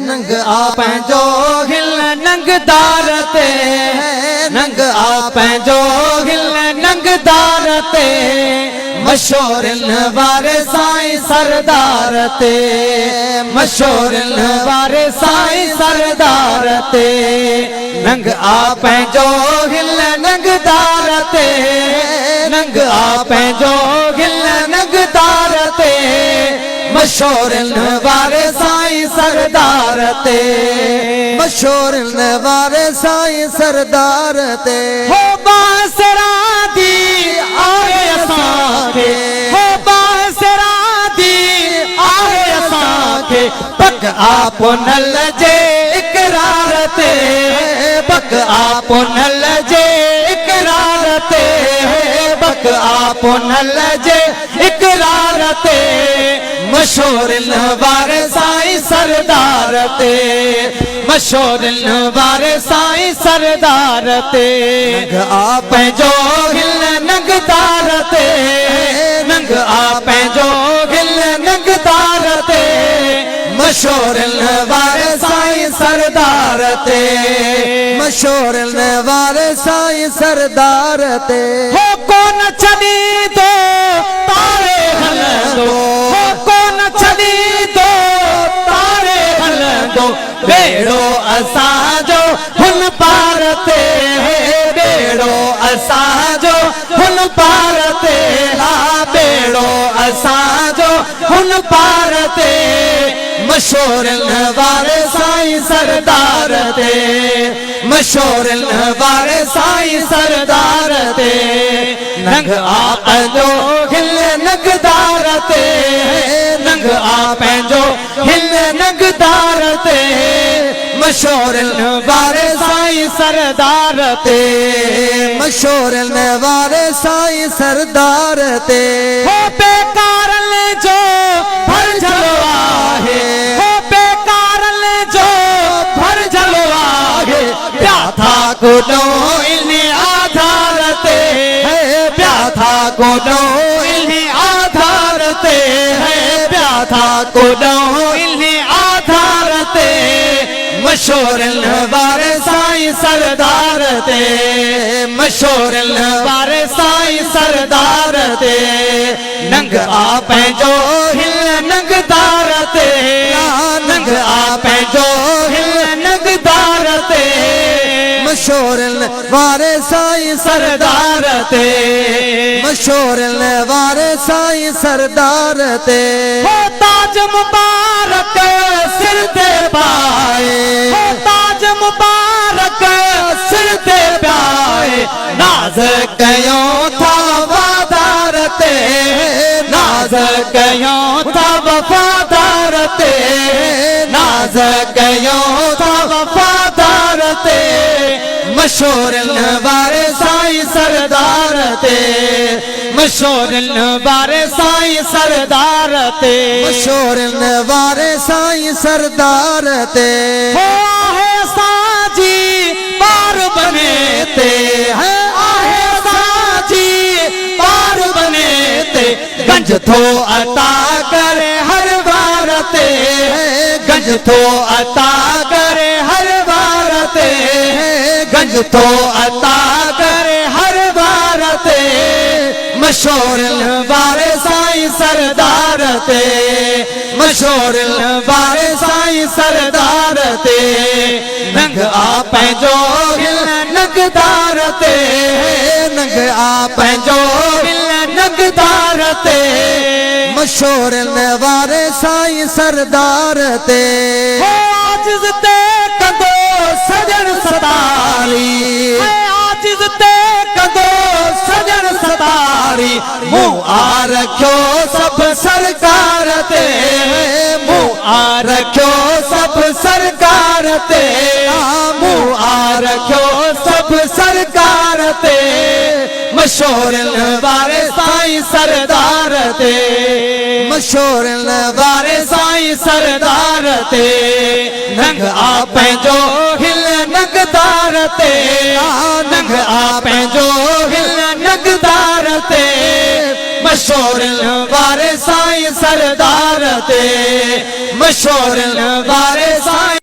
नंग आप जो हिल नंगदार ते नंग आप जो हिल नंगदार ते मशहूर वारे साईं सरदार ते मशहूर वारे साईं सरदार ते नंग आप जो हिल नंगदार ते नंग आप जो हिल नंगदार ते मशहूर वारे साईं सरदार ते मशहूर वारे साईं सरदार ते हो बासरा दी आए असांखे हो बासरा दी आए असांखे पक आप नल जे इकरार ते पक आप नल जे इकरार ते पक आप नल जे इकरार ते मशहूर वारे साईं सरदार ते मशहूर वारे साईं सरदार ते नंग आप जो हिल नंगदार ते नंग आप जो हिल नंगदार ते मशहूर वारे साईं सरदार ते मशहूर वारे साईं सरदार ते हो कोन छदी दो तारे हलंदो हो कोन छदी दो तारे हलंदो बेड़ो असांजो हुन पार ते बेड़ो असांजो हुन पार ते हा बेड़ो असांजो हुन पार ते मशहूर वारे साईं सरदार ते मशहूर वारे साईं सरदार ते नंग आप जो हिल नंगदार ते नंग आप जो हिल नंगदार ते मशहूर वारे साईं सरदार ते मशहूर वारे साईं सरदार ते हो बेकार जो भर जलो आहे हो बेकार जो भर जलो आहे प्याथा कोडो इन्हीं आधार ते प्याथा कोडो इन्हीं आधार ते प्याथा कोडो इन्हीं आधार ते मशहूर वारे साईं सरदार ते मशहूर वारे साईं सरदार ते नंग आप जो हिल नंगदार ते नंग आप जो हिल नंगदार ते मशहूर वारे साईं सरदार ते मशहूर वारे साईं सरदार ते हो ताज मुबारक सिर ते पाए हो ताज मुबारक सिर ते पाए नाज कयो था वफादार ते नाज कयो था वफादार ते नाज कयो था वफादार ते मशहूर वारे साईं सरदार ते मशहूर वारे साईं सरदार ते मशहूर वारे साईं सरदार ते हो आहे साजी पार बने ते है आहे साजी पार बने ते गंज थो अता करे हर बार ते गंज थो अता करे हर बार ते गंज थो अता करे हर बार ते मशहूर वारे साईं सरदार ते मशहूर वारे साईं सरदार ते नंग आप जो हिल नंगदार ते नंग आप जो हिल नंगदार ते मशहूर वारे साईं सरदार ते आजिज़ ते कंदो सजन सतारी आजिज़ ते कंदो सजन सतारी मुँह आ रखियो सब सरकार ते मुँह आ रखियो सब सरकार ते मुँह आ रखियो सब सरकार ते मशहूर वारे साईं सरदार ते मशहूर वारे साईं सरदार ते नंग आप जो हिल नंगदार ते नंग आप जो हिल नंगदार ते मशहूर वारे साईं सरदार ते मशहूर वारे